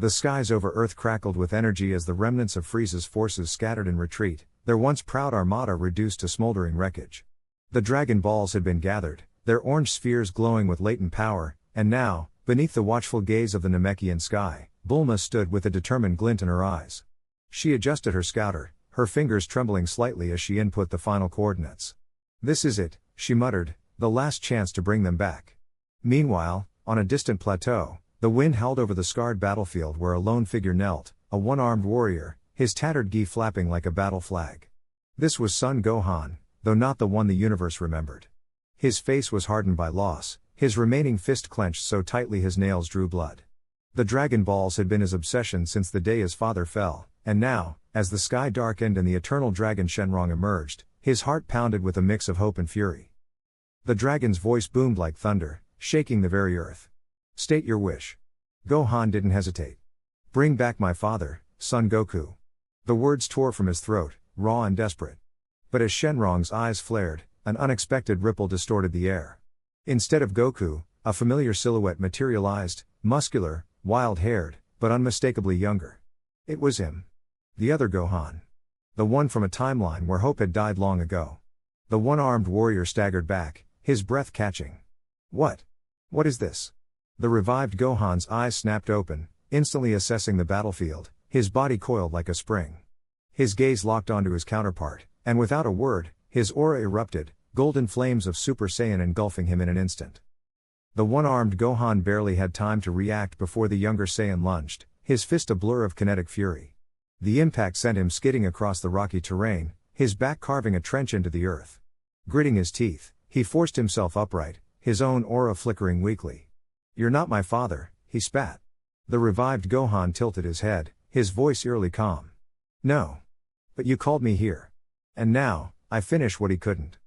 The skies over Earth crackled with energy as the remnants of Frieza's forces scattered in retreat, their once proud armada reduced to smoldering wreckage. The Dragon Balls had been gathered, their orange spheres glowing with latent power, and now, beneath the watchful gaze of the Namekian sky, Bulma stood with a determined glint in her eyes. She adjusted her scouter, her fingers trembling slightly as she input the final coordinates. "This is it," she muttered, "the last chance to bring them back." Meanwhile, on a distant plateau, the wind howled over the scarred battlefield where a lone figure knelt, a one-armed warrior, his tattered gi flapping like a battle flag. This was Son Gohan, though not the one the universe remembered. His face was hardened by loss, his remaining fist clenched so tightly his nails drew blood. The Dragon Balls had been his obsession since the day his father fell, and now, as the sky darkened and the eternal dragon Shenron emerged, his heart pounded with a mix of hope and fury. The dragon's voice boomed like thunder, shaking the very earth. "State your wish." Gohan didn't hesitate. "Bring back my father, Son Goku." The words tore from his throat, raw and desperate. But as Shenron's eyes flared, an unexpected ripple distorted the air. Instead of Goku, a familiar silhouette materialized, muscular, wild-haired, but unmistakably younger. It was him. The other Gohan. The one from a timeline where hope had died long ago. The one-armed warrior staggered back, his breath catching. What? What is this?" The revived Gohan's eyes snapped open, instantly assessing the battlefield, his body coiled like a spring. His gaze locked onto his counterpart, and without a word, his aura erupted, golden flames of Super Saiyan engulfing him in an instant. The one-armed Gohan barely had time to react before the younger Saiyan lunged, his fist a blur of kinetic fury. The impact sent him skidding across the rocky terrain, his back carving a trench into the earth. Gritting his teeth, he forced himself upright, his own aura flickering weakly. "You're not my father," he spat. The revived Gohan tilted his head, his voice eerily calm. "No. But you called me here. And now, I finish what he couldn't."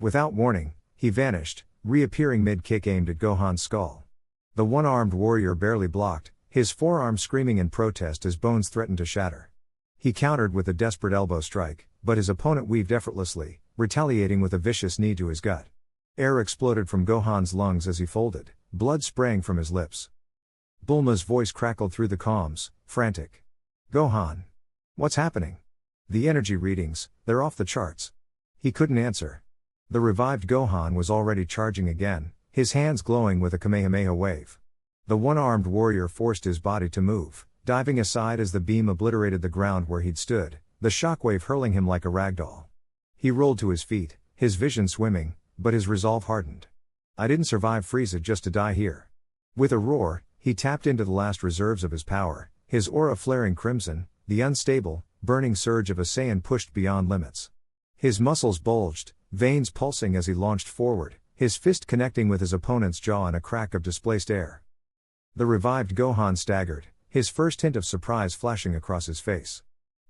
Without warning, he vanished, reappearing mid-kick aimed at Gohan's skull. The one-armed warrior barely blocked, his forearm screaming in protest as bones threatened to shatter. He countered with a desperate elbow strike, but his opponent weaved effortlessly, retaliating with a vicious knee to his gut. Air exploded from Gohan's lungs as he folded, blood spraying from his lips. Bulma's voice crackled through the comms, frantic. "Gohan! What's happening? The energy readings, they're off the charts." He couldn't answer. The revived Gohan was already charging again, his hands glowing with a Kamehameha wave. The one-armed warrior forced his body to move, diving aside as the beam obliterated the ground where he'd stood, the shockwave hurling him like a ragdoll. He rolled to his feet, his vision swimming, but his resolve hardened. "I didn't survive Frieza just to die here." With a roar, he tapped into the last reserves of his power, his aura flaring crimson, the unstable, burning surge of a Saiyan pushed beyond limits. His muscles bulged, veins pulsing as he launched forward, his fist connecting with his opponent's jaw in a crack of displaced air. The revived Gohan staggered, his first hint of surprise flashing across his face.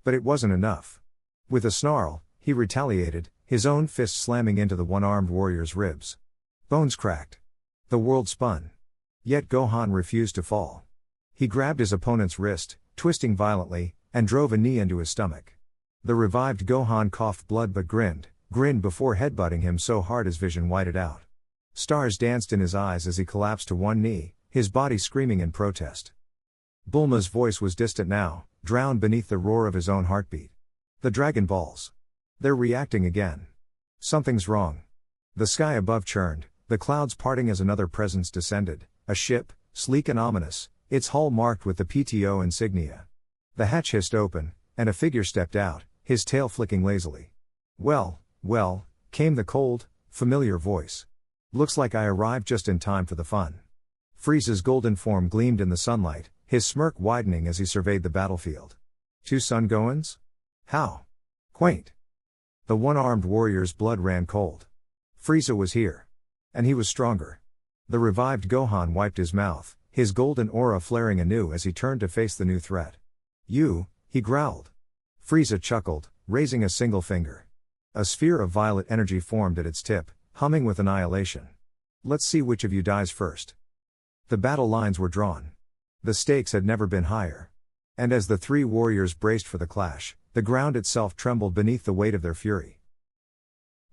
But it wasn't enough. With a snarl, he retaliated, his own fist slamming into the one-armed warrior's ribs. Bones cracked. The world spun. Yet Gohan refused to fall. He grabbed his opponent's wrist, twisting violently, and drove a knee into his stomach. The revived Gohan coughed blood but grinned before headbutting him so hard his vision whited out. Stars danced in his eyes as he collapsed to one knee, his body screaming in protest. Bulma's voice was distant now, drowned beneath the roar of his own heartbeat. "The Dragon Balls. They're reacting again. Something's wrong." The sky above churned, the clouds parting as another presence descended, a ship, sleek and ominous, its hull marked with the PTO insignia. The hatch hissed open, and a figure stepped out, his tail flicking lazily. Well, came the cold, familiar voice. "Looks like I arrived just in time for the fun." Frieza's golden form gleamed in the sunlight, his smirk widening as he surveyed the battlefield. "Two Son Gohans? How quaint." The one-armed warrior's blood ran cold. Frieza was here. And he was stronger. The revived Gohan wiped his mouth, his golden aura flaring anew as he turned to face the new threat. "You," he growled. Frieza chuckled, raising a single finger. A sphere of violet energy formed at its tip, humming with annihilation. "Let's see which of you dies first." The battle lines were drawn. The stakes had never been higher. And as the three warriors braced for the clash, the ground itself trembled beneath the weight of their fury.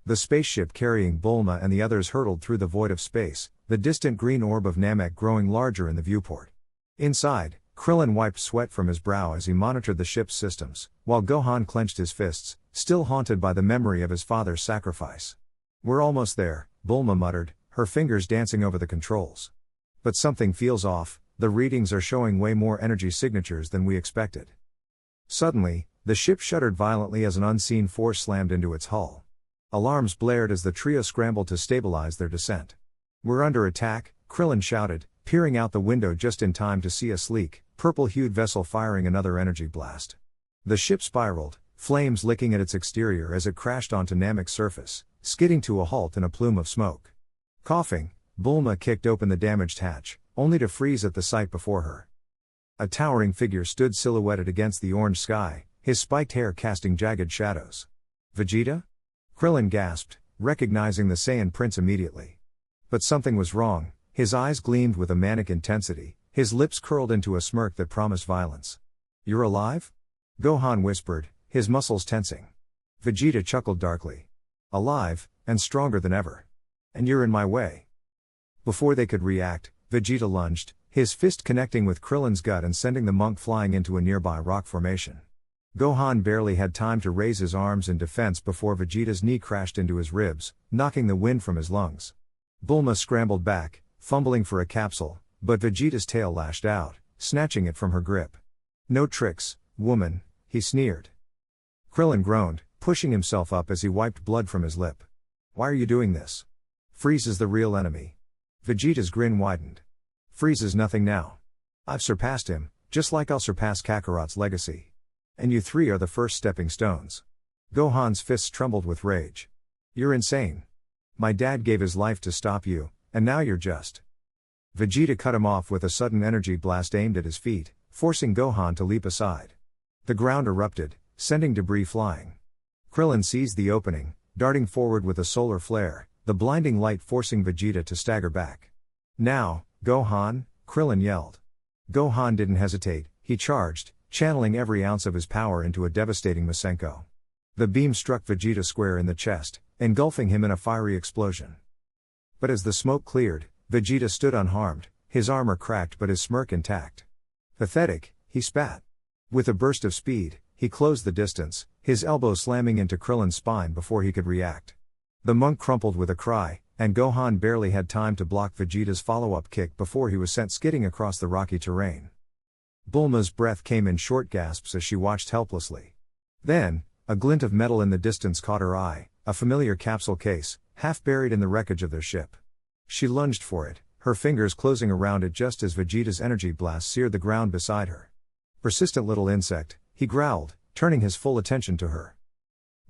The spaceship carrying Bulma and the others hurtled through the void of space, the distant green orb of Namek growing larger in the viewport. Inside, Krillin wiped sweat from his brow as he monitored the ship's systems, while Gohan clenched his fists, still haunted by the memory of his father's sacrifice. "We're almost there," Bulma muttered, her fingers dancing over the controls. "But something feels off, the readings are showing way more energy signatures than we expected." Suddenly, the ship shuddered violently as an unseen force slammed into its hull. Alarms blared as the trio scrambled to stabilize their descent. "We're under attack," Krillin shouted, peering out the window just in time to see a sleek, purple-hued vessel firing another energy blast. The ship spiraled, flames licking at its exterior as it crashed onto Namek's surface, skidding to a halt in a plume of smoke. Coughing, Bulma kicked open the damaged hatch, only to freeze at the sight before her. A towering figure stood silhouetted against the orange sky, his spiked hair casting jagged shadows. "Vegeta?" Krillin gasped, recognizing the Saiyan prince immediately. But something was wrong. His eyes gleamed with a manic intensity, his lips curled into a smirk that promised violence. "You're alive?" Gohan whispered, his muscles tensing. Vegeta chuckled darkly. "Alive, and stronger than ever. And you're in my way." Before they could react, Vegeta lunged, his fist connecting with Krillin's gut and sending the monk flying into a nearby rock formation. Gohan barely had time to raise his arms in defense before Vegeta's knee crashed into his ribs, knocking the wind from his lungs. Bulma scrambled back, fumbling for a capsule, but Vegeta's tail lashed out, snatching it from her grip. "No tricks, woman," he sneered. Krillin groaned, pushing himself up as he wiped blood from his lip. "Why are you doing this? Frieza's the real enemy." Vegeta's grin widened. "Frieza's nothing now. I've surpassed him, just like I'll surpass Kakarot's legacy. And you three are the first stepping stones." Gohan's fists trembled with rage. "You're insane. My dad gave his life to stop you, and now you're just..." Vegeta cut him off with a sudden energy blast aimed at his feet, forcing Gohan to leap aside. The ground erupted, sending debris flying. Krillin seized the opening, darting forward with a solar flare, the blinding light forcing Vegeta to stagger back. "Now, Gohan," Krillin yelled. Gohan didn't hesitate, he charged, channeling every ounce of his power into a devastating Masenko. The beam struck Vegeta square in the chest, engulfing him in a fiery explosion. But as the smoke cleared, Vegeta stood unharmed, his armor cracked but his smirk intact. "Pathetic," he spat. With a burst of speed, he closed the distance, his elbow slamming into Krillin's spine before he could react. The monk crumpled with a cry, and Gohan barely had time to block Vegeta's follow-up kick before he was sent skidding across the rocky terrain. Bulma's breath came in short gasps as she watched helplessly. Then, a glint of metal in the distance caught her eye, a familiar capsule case, half buried in the wreckage of their ship. She lunged for it, her fingers closing around it just as Vegeta's energy blast seared the ground beside her. "Persistent little insect," he growled, turning his full attention to her.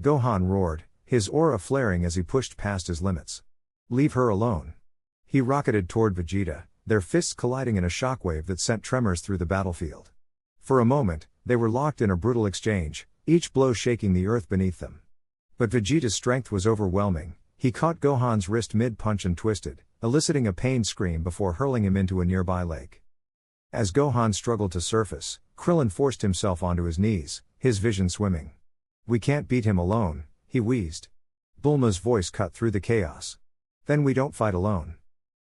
Gohan roared, his aura flaring as he pushed past his limits. "Leave her alone." He rocketed toward Vegeta, their fists colliding in a shockwave that sent tremors through the battlefield. For a moment, they were locked in a brutal exchange, each blow shaking the earth beneath them. But Vegeta's strength was overwhelming. He caught Gohan's wrist mid-punch and twisted, eliciting a pained scream before hurling him into a nearby lake. As Gohan struggled to surface, Krillin forced himself onto his knees, his vision swimming. "We can't beat him alone," he wheezed. Bulma's voice cut through the chaos. "Then we don't fight alone."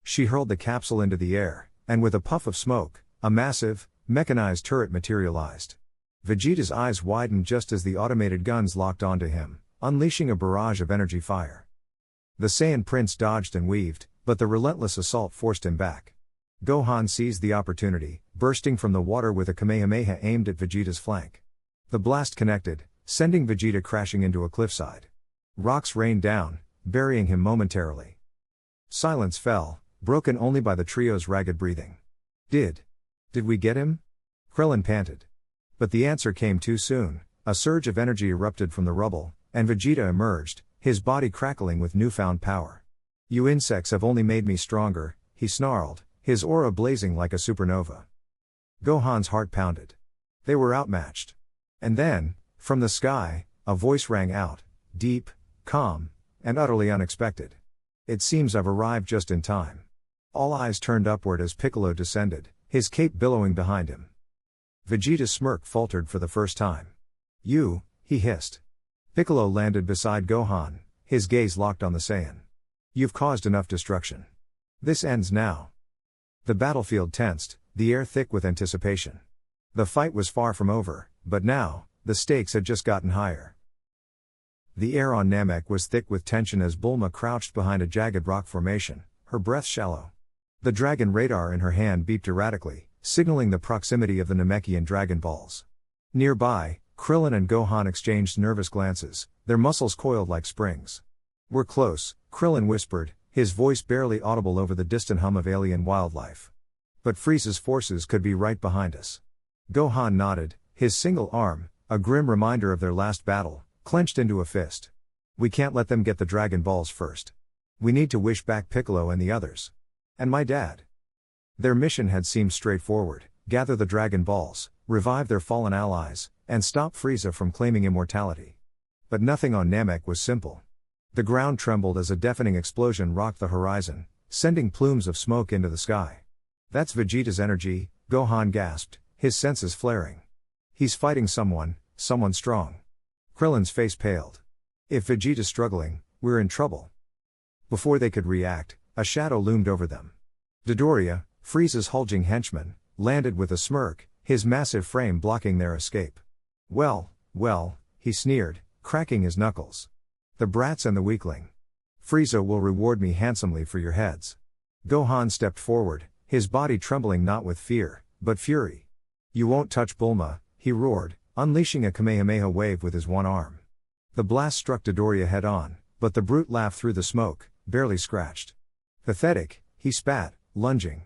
She hurled the capsule into the air, and with a puff of smoke, a massive, mechanized turret materialized. Vegeta's eyes widened just as the automated guns locked onto him, unleashing a barrage of energy fire. The Saiyan prince dodged and weaved, but the relentless assault forced him back. Gohan seized the opportunity, bursting from the water with a Kamehameha aimed at Vegeta's flank. The blast connected, sending Vegeta crashing into a cliffside. Rocks rained down, burying him momentarily. Silence fell, broken only by the trio's ragged breathing. Did we get him?" Krillin panted. But the answer came too soon. A surge of energy erupted from the rubble, and Vegeta emerged, his body crackling with newfound power. "You insects have only made me stronger," he snarled, his aura blazing like a supernova. Gohan's heart pounded. They were outmatched. And then, from the sky, a voice rang out, deep, calm, and utterly unexpected. "It seems I've arrived just in time." All eyes turned upward as Piccolo descended, his cape billowing behind him. Vegeta's smirk faltered for the first time. "You," he hissed. Piccolo landed beside Gohan, his gaze locked on the Saiyan. "You've caused enough destruction. This ends now." The battlefield tensed, the air thick with anticipation. The fight was far from over, but now, the stakes had just gotten higher. The air on Namek was thick with tension as Bulma crouched behind a jagged rock formation, her breath shallow. The dragon radar in her hand beeped erratically, signaling the proximity of the Namekian Dragon Balls. Nearby, Krillin and Gohan exchanged nervous glances, their muscles coiled like springs. "We're close," Krillin whispered, his voice barely audible over the distant hum of alien wildlife. "But Frieza's forces could be right behind us." Gohan nodded, his single arm, a grim reminder of their last battle, clenched into a fist. "We can't let them get the Dragon Balls first. We need to wish back Piccolo and the others. And my dad." Their mission had seemed straightforward: gather the Dragon Balls, revive their fallen allies, and stop Frieza from claiming immortality. But nothing on Namek was simple. The ground trembled as a deafening explosion rocked the horizon, sending plumes of smoke into the sky. "That's Vegeta's energy," Gohan gasped, his senses flaring. "He's fighting someone strong." Krillin's face paled. "If Vegeta's struggling, we're in trouble." Before they could react, a shadow loomed over them. Dodoria, Frieza's hulking henchman, landed with a smirk, his massive frame blocking their escape. Well, he sneered, cracking his knuckles. "The brats and the weakling. Frieza will reward me handsomely for your heads." Gohan stepped forward, his body trembling not with fear, but fury. "You won't touch Bulma," he roared, unleashing a Kamehameha wave with his one arm. The blast struck Dodoria head on, but the brute laughed through the smoke, barely scratched. "Pathetic," he spat, lunging.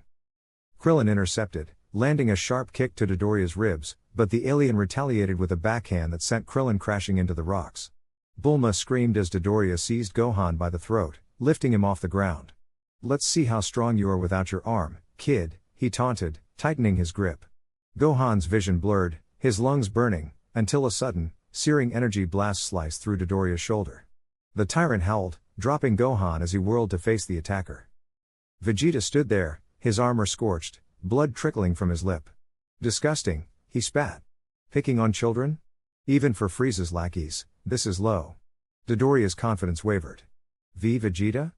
Krillin intercepted, landing a sharp kick to Dodoria's ribs, but the alien retaliated with a backhand that sent Krillin crashing into the rocks. Bulma screamed as Dodoria seized Gohan by the throat, lifting him off the ground. "Let's see how strong you are without your arm, kid," he taunted, tightening his grip. Gohan's vision blurred, his lungs burning, until a sudden, searing energy blast sliced through Dodoria's shoulder. The tyrant howled, dropping Gohan as he whirled to face the attacker. Vegeta stood there, his armor scorched, blood trickling from his lip. "Disgusting," he spat. "Picking on children? Even for Frieza's lackeys, this is low." Dodoria's confidence wavered. Vegeta?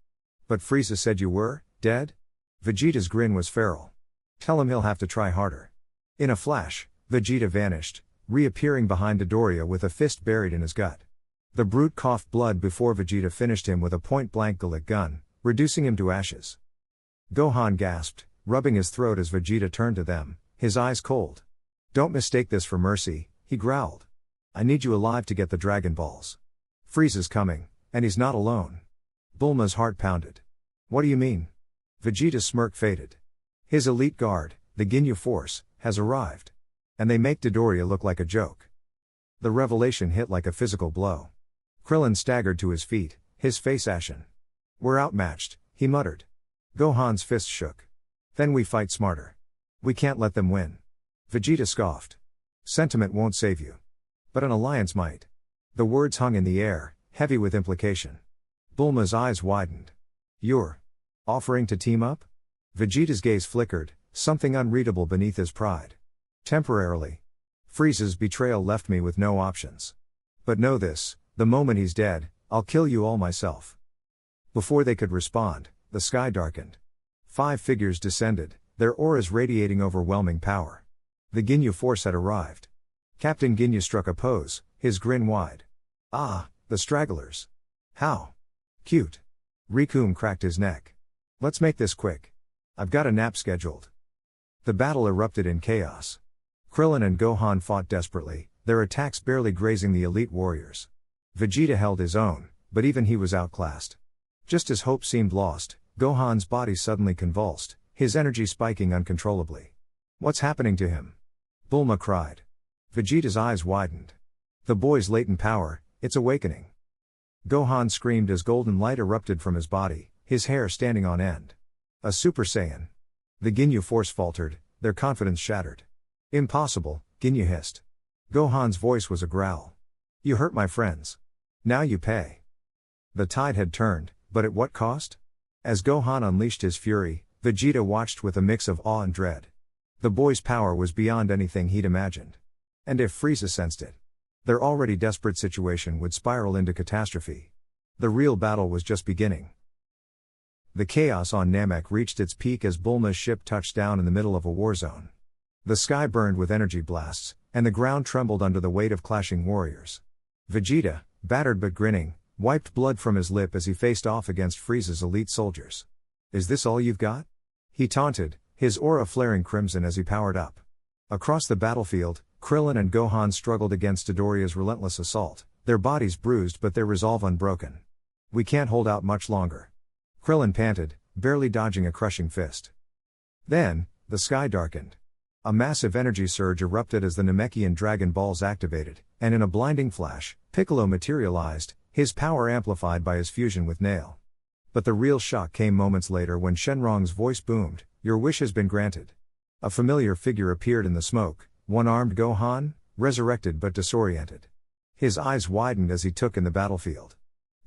But Frieza said you were dead?" Vegeta's grin was feral. "Tell him he'll have to try harder." In a flash, Vegeta vanished, reappearing behind Dodoria with a fist buried in his gut. The brute coughed blood before Vegeta finished him with a point-blank Gallic gun, reducing him to ashes. Gohan gasped, rubbing his throat as Vegeta turned to them, his eyes cold. "Don't mistake this for mercy," he growled. "I need you alive to get the Dragon Balls. Frieza's coming, and he's not alone." Bulma's heart pounded. "What do you mean?" Vegeta's smirk faded. "His elite guard, the Ginyu Force, has arrived. And they make Dodoria look like a joke." The revelation hit like a physical blow. Krillin staggered to his feet, his face ashen. "We're outmatched," he muttered. Gohan's fist shook. "Then we fight smarter. We can't let them win." Vegeta scoffed. "Sentiment won't save you. But an alliance might." The words hung in the air, heavy with implication. Bulma's eyes widened. "You're offering to team up?" Vegeta's gaze flickered, something unreadable beneath his pride. "Temporarily. Frieza's betrayal left me with no options. But know this, the moment he's dead, I'll kill you all myself." Before they could respond, the sky darkened. 5 figures descended, their auras radiating overwhelming power. The Ginyu Force had arrived. Captain Ginyu struck a pose, his grin wide. "Ah, the stragglers. How cute." Rikum cracked his neck. "Let's make this quick. I've got a nap scheduled." The battle erupted in chaos. Krillin and Gohan fought desperately, their attacks barely grazing the elite warriors. Vegeta held his own, but even he was outclassed. Just as hope seemed lost, Gohan's body suddenly convulsed, his energy spiking uncontrollably. "What's happening to him?" Bulma cried. Vegeta's eyes widened. "The boy's latent power, it's awakening." Gohan screamed as golden light erupted from his body, his hair standing on end. "A Super Saiyan." The Ginyu Force faltered, their confidence shattered. "Impossible," Ginyu hissed. Gohan's voice was a growl. "You hurt my friends. Now you pay." The tide had turned, but at what cost? As Gohan unleashed his fury, Vegeta watched with a mix of awe and dread. The boy's power was beyond anything he'd imagined. And if Frieza sensed it, their already desperate situation would spiral into catastrophe. The real battle was just beginning. The chaos on Namek reached its peak as Bulma's ship touched down in the middle of a war zone. The sky burned with energy blasts, and the ground trembled under the weight of clashing warriors. Vegeta, battered but grinning, wiped blood from his lip as he faced off against Frieza's elite soldiers. "Is this all you've got?" he taunted, his aura flaring crimson as he powered up. Across the battlefield, Krillin and Gohan struggled against Midoriya's relentless assault, their bodies bruised but their resolve unbroken. "We can't hold out much longer," Krillin panted, barely dodging a crushing fist. Then, the sky darkened. A massive energy surge erupted as the Namekian Dragon Balls activated, and in a blinding flash, Piccolo materialized, his power amplified by his fusion with Nail. But the real shock came moments later when Shenron's voice boomed, "Your wish has been granted." A familiar figure appeared in the smoke, one-armed Gohan, resurrected but disoriented. His eyes widened as he took in the battlefield.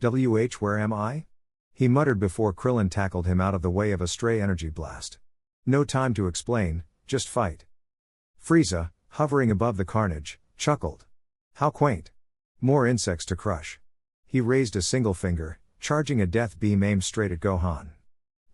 Where am I?" he muttered before Krillin tackled him out of the way of a stray energy blast. "No time to explain, just fight." Frieza, hovering above the carnage, chuckled. "How quaint. More insects to crush." He raised a single finger, charging a death beam aimed straight at Gohan.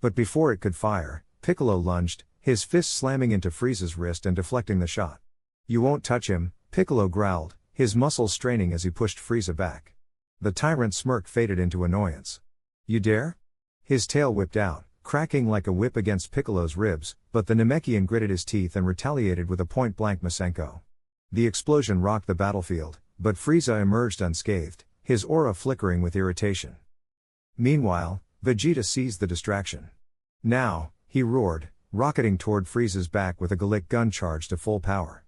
But before it could fire, Piccolo lunged, his fist slamming into Frieza's wrist and deflecting the shot. "You won't touch him," Piccolo growled, his muscles straining as he pushed Frieza back. The tyrant's smirk faded into annoyance. "You dare?" His tail whipped out, cracking like a whip against Piccolo's ribs, but the Namekian gritted his teeth and retaliated with a point-blank Masenko. The explosion rocked the battlefield, but Frieza emerged unscathed, his aura flickering with irritation. Meanwhile, Vegeta seized the distraction. "Now," he roared, rocketing toward Frieza's back with a Gallic gun charge to full power.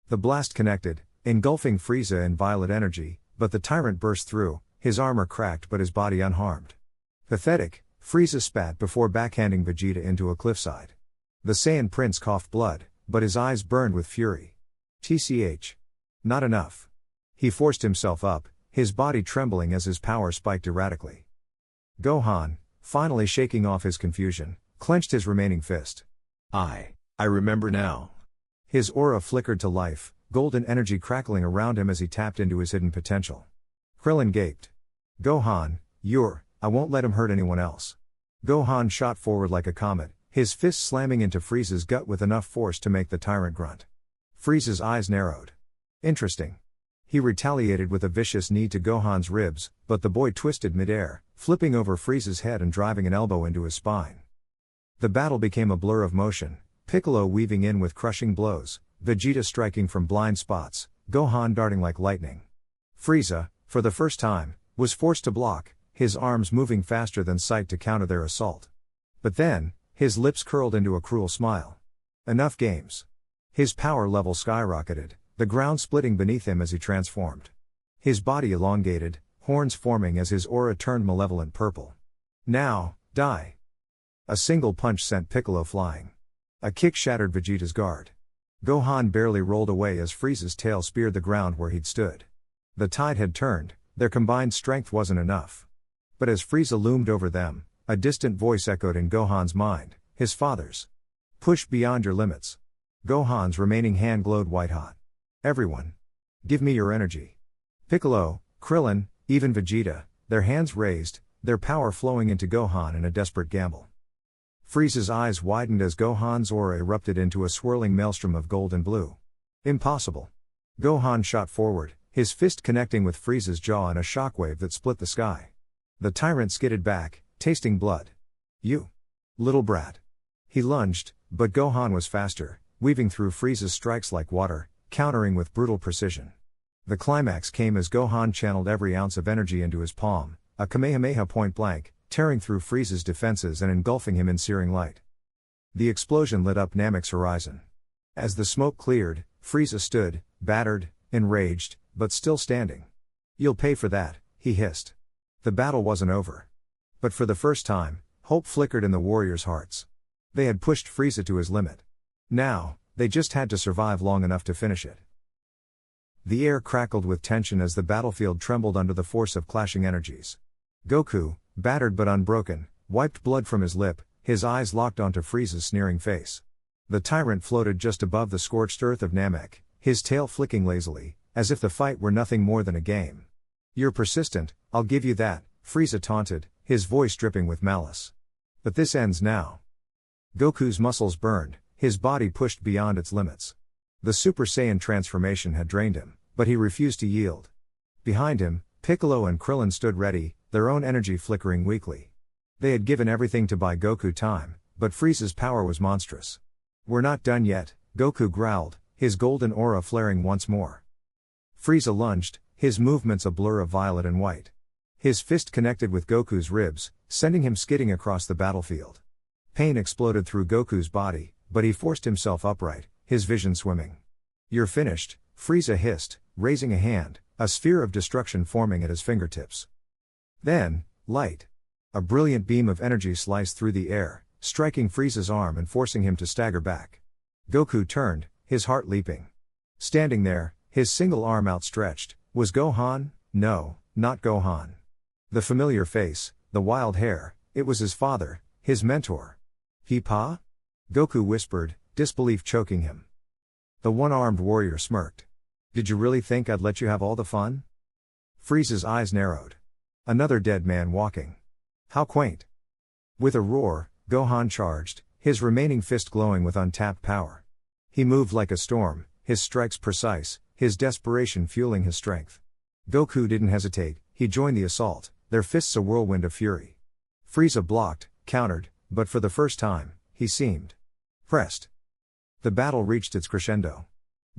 The blast connected, engulfing Frieza in violet energy, but the tyrant burst through, his armor cracked but his body unharmed. "Pathetic," Frieza spat before backhanding Vegeta into a cliffside. The Saiyan prince coughed blood, but his eyes burned with fury. "TCH. Not enough." He forced himself up, his body trembling as his power spiked erratically. Gohan, finally shaking off his confusion, clenched his remaining fist. I remember now." His aura flickered to life, golden energy crackling around him as he tapped into his hidden potential. Krillin gaped. "Gohan, I won't let him hurt anyone else." Gohan shot forward like a comet, his fist slamming into Frieza's gut with enough force to make the tyrant grunt. Frieza's eyes narrowed. "Interesting." He retaliated with a vicious knee to Gohan's ribs, but the boy twisted midair, flipping over Frieza's head and driving an elbow into his spine. The battle became a blur of motion, Piccolo weaving in with crushing blows, Vegeta striking from blind spots, Gohan darting like lightning. Frieza, for the first time, was forced to block, his arms moving faster than sight to counter their assault. But then, his lips curled into a cruel smile. Enough games. His power level skyrocketed, the ground splitting beneath him as he transformed. His body elongated, horns forming as his aura turned malevolent purple. "Now, die." A single punch sent Piccolo flying. A kick shattered Vegeta's guard. Gohan barely rolled away as Frieza's tail speared the ground where he'd stood. The tide had turned, their combined strength wasn't enough. But as Frieza loomed over them, a distant voice echoed in Gohan's mind, his father's. "Push beyond your limits." Gohan's remaining hand glowed white-hot. "Everyone. Give me your energy." Piccolo, Krillin, even Vegeta, their hands raised, their power flowing into Gohan in a desperate gamble. Frieza's eyes widened as Gohan's aura erupted into a swirling maelstrom of gold and blue. "Impossible." Gohan shot forward, his fist connecting with Frieza's jaw in a shockwave that split the sky. The tyrant skidded back, tasting blood. "You little brat." He lunged, but Gohan was faster, weaving through Frieza's strikes like water, countering with brutal precision. The climax came as Gohan channeled every ounce of energy into his palm, a Kamehameha point blank, tearing through Frieza's defenses and engulfing him in searing light. The explosion lit up Namek's horizon. As the smoke cleared, Frieza stood, battered, enraged, but still standing. "You'll pay for that," he hissed. The battle wasn't over. But for the first time, hope flickered in the warriors' hearts. They had pushed Frieza to his limit. Now, they just had to survive long enough to finish it. The air crackled with tension as the battlefield trembled under the force of clashing energies. Goku, battered but unbroken, wiped blood from his lip, his eyes locked onto Frieza's sneering face. The tyrant floated just above the scorched earth of Namek, his tail flicking lazily, as if the fight were nothing more than a game. "You're persistent, I'll give you that," Frieza taunted, his voice dripping with malice. "But this ends now." Goku's muscles burned, his body pushed beyond its limits. The Super Saiyan transformation had drained him, but he refused to yield. Behind him, Piccolo and Krillin stood ready, their own energy flickering weakly. They had given everything to buy Goku time, but Frieza's power was monstrous. "We're not done yet," Goku growled, his golden aura flaring once more. Frieza lunged, his movements a blur of violet and white. His fist connected with Goku's ribs, sending him skidding across the battlefield. Pain exploded through Goku's body, but he forced himself upright, his vision swimming. "You're finished," Frieza hissed, raising a hand, a sphere of destruction forming at his fingertips. Then, light. A brilliant beam of energy sliced through the air, striking Frieza's arm and forcing him to stagger back. Goku turned, his heart leaping. Standing there, his single arm outstretched, was Gohan? No, not Gohan. The familiar face, the wild hair, it was his father, his mentor. "Pa?" Goku whispered, disbelief choking him. The one-armed warrior smirked. "Did you really think I'd let you have all the fun?" Frieza's eyes narrowed. Another dead man walking. How quaint. With a roar, Gohan charged, his remaining fist glowing with untapped power. He moved like a storm, his strikes precise, his desperation fueling his strength. Goku didn't hesitate, he joined the assault, their fists a whirlwind of fury. Frieza blocked, countered, but for the first time, he seemed pressed. The battle reached its crescendo.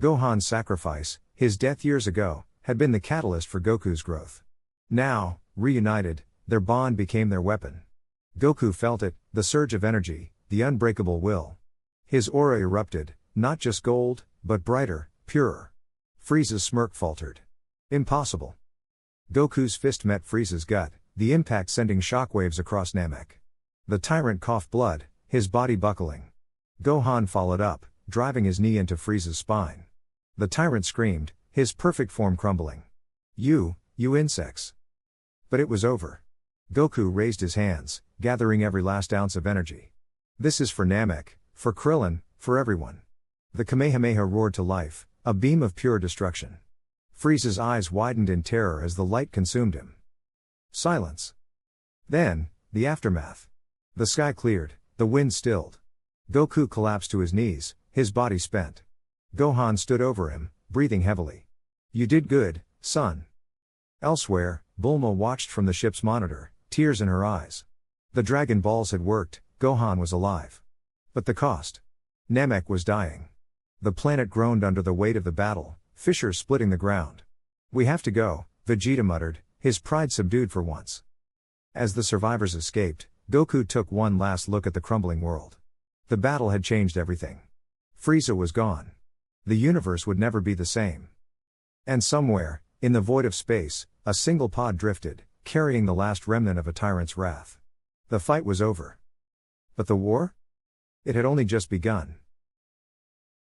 Gohan's sacrifice, his death years ago, had been the catalyst for Goku's growth. Now, reunited, their bond became their weapon. Goku felt it, the surge of energy, the unbreakable will. His aura erupted, not just gold, but brighter, purer. Frieza's smirk faltered. Impossible. Goku's fist met Frieza's gut, the impact sending shockwaves across Namek. The tyrant coughed blood, his body buckling. Gohan followed up, driving his knee into Frieza's spine. The tyrant screamed, his perfect form crumbling. You insects." But it was over. Goku raised his hands, gathering every last ounce of energy. "This is for Namek, for Krillin, for everyone." The Kamehameha roared to life, a beam of pure destruction. Frieza's eyes widened in terror as the light consumed him. Silence. Then, the aftermath. The sky cleared, the wind stilled. Goku collapsed to his knees, his body spent. Gohan stood over him, breathing heavily. "You did good, son." Elsewhere, Bulma watched from the ship's monitor, tears in her eyes. The Dragon Balls had worked, Gohan was alive. But the cost. Namek was dying. The planet groaned under the weight of the battle, fissures splitting the ground. "We have to go," Vegeta muttered, his pride subdued for once. As the survivors escaped, Goku took one last look at the crumbling world. The battle had changed everything. Frieza was gone. The universe would never be the same. And somewhere, in the void of space, a single pod drifted, carrying the last remnant of a tyrant's wrath. The fight was over. But the war? It had only just begun.